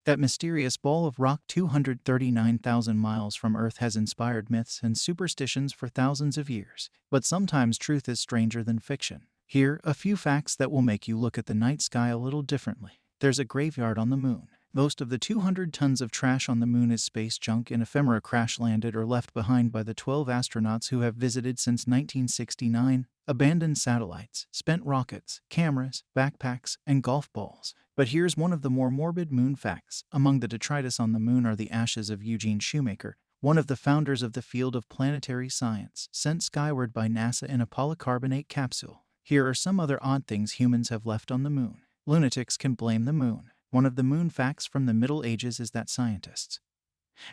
That mysterious ball of rock 239,000 miles from Earth has inspired myths and superstitions for thousands of years. But sometimes truth is stranger than fiction. Here, a few facts that will make you look at the night sky a little differently. There's a graveyard on the moon. Most of the 200 tons of trash on the moon is space junk and ephemera crash-landed or left behind by the 12 astronauts who have visited since 1969. Abandoned satellites, spent rockets, cameras, backpacks, and golf balls. But here's one of the more morbid moon facts. Among the detritus on the moon are the ashes of Eugene Shoemaker, one of the founders of the field of planetary science, sent skyward by NASA in a polycarbonate capsule. Here are some other odd things humans have left on the moon. Lunatics can blame the moon. One of the moon facts from the Middle Ages is that scientists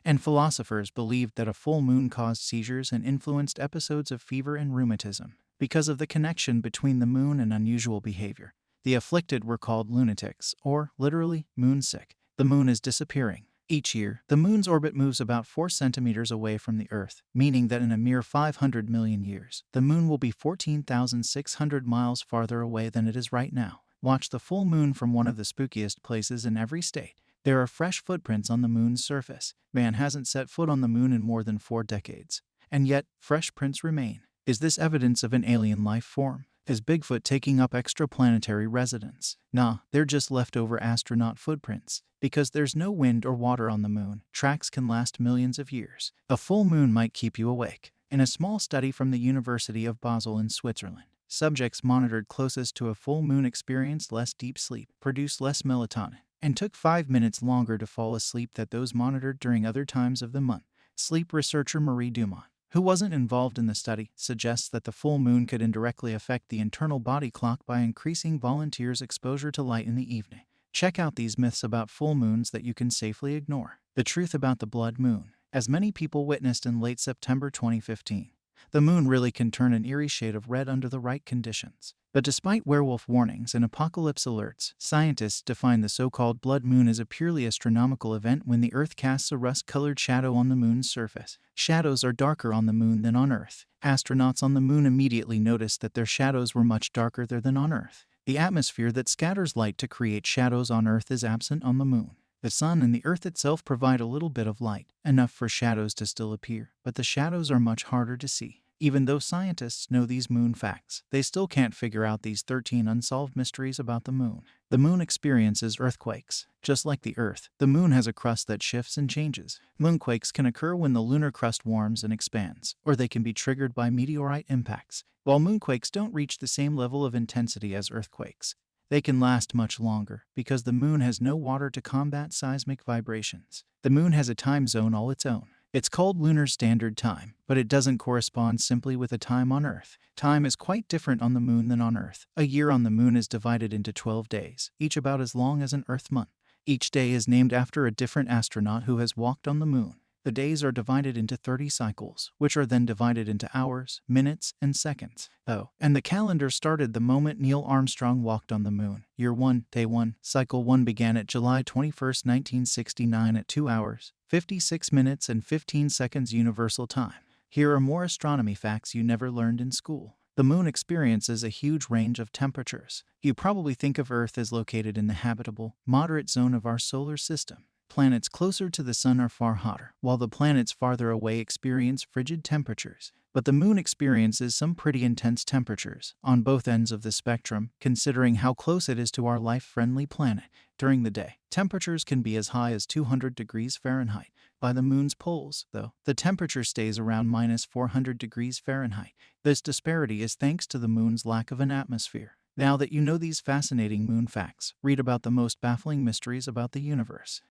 and philosophers believed that a full moon caused seizures and influenced episodes of fever and rheumatism. Because of the connection between the moon and unusual behavior, the afflicted were called lunatics, or, literally, moonsick. The moon is disappearing. Each year, the moon's orbit moves about 4 centimeters away from the Earth, meaning that in a mere 500 million years, the moon will be 14,600 miles farther away than it is right now. Watch the full moon from one of the spookiest places in every state. There are fresh footprints on the moon's surface. Man hasn't set foot on the moon in more than 4 decades. And yet, fresh prints remain. Is this evidence of an alien life form? Is Bigfoot taking up extraplanetary residence? Nah, they're just leftover astronaut footprints. Because there's no wind or water on the moon, tracks can last millions of years. A full moon might keep you awake. In a small study from the University of Basel in Switzerland, subjects monitored closest to a full moon experienced less deep sleep, produced less melatonin, and took 5 minutes longer to fall asleep than those monitored during other times of the month. Sleep researcher Marie Dumont, who wasn't involved in the study, suggests that the full moon could indirectly affect the internal body clock by increasing volunteers' exposure to light in the evening. Check out these myths about full moons that you can safely ignore. The truth about the blood moon. As many people witnessed in late September 2015, the moon really can turn an eerie shade of red under the right conditions. But despite werewolf warnings and apocalypse alerts, scientists define the so-called blood moon as a purely astronomical event when the Earth casts a rust-colored shadow on the moon's surface. Shadows are darker on the moon than on Earth. Astronauts on the moon immediately noticed that their shadows were much darker there than on Earth. The atmosphere that scatters light to create shadows on Earth is absent on the moon. The sun and the Earth itself provide a little bit of light, enough for shadows to still appear, but the shadows are much harder to see. Even though scientists know these moon facts, they still can't figure out these 13 unsolved mysteries about the moon. The moon experiences earthquakes. Just like the Earth, the moon has a crust that shifts and changes. Moonquakes can occur when the lunar crust warms and expands, or they can be triggered by meteorite impacts. While moonquakes don't reach the same level of intensity as earthquakes, they can last much longer because the moon has no water to combat seismic vibrations. The moon has a time zone all its own. It's called Lunar Standard Time, but it doesn't correspond simply with a time on Earth. Time is quite different on the moon than on Earth. A year on the moon is divided into 12 days, each about as long as an Earth month. Each day is named after a different astronaut who has walked on the moon. The days are divided into 30 cycles, which are then divided into hours, minutes, and seconds. Oh, and the calendar started the moment Neil Armstrong walked on the moon. Year 1, Day 1, Cycle 1 began at July 21, 1969 at 2 hours, 56 minutes and 15 seconds Universal Time. Here are more astronomy facts you never learned in school. The moon experiences a huge range of temperatures. You probably think of Earth as located in the habitable, moderate zone of our solar system. Planets closer to the sun are far hotter, while the planets farther away experience frigid temperatures. But the moon experiences some pretty intense temperatures on both ends of the spectrum, considering how close it is to our life-friendly planet. During the day, temperatures can be as high as 200 degrees Fahrenheit. By the moon's poles, though, the temperature stays around minus 400 degrees Fahrenheit. This disparity is thanks to the moon's lack of an atmosphere. Now that you know these fascinating moon facts, read about the most baffling mysteries about the universe.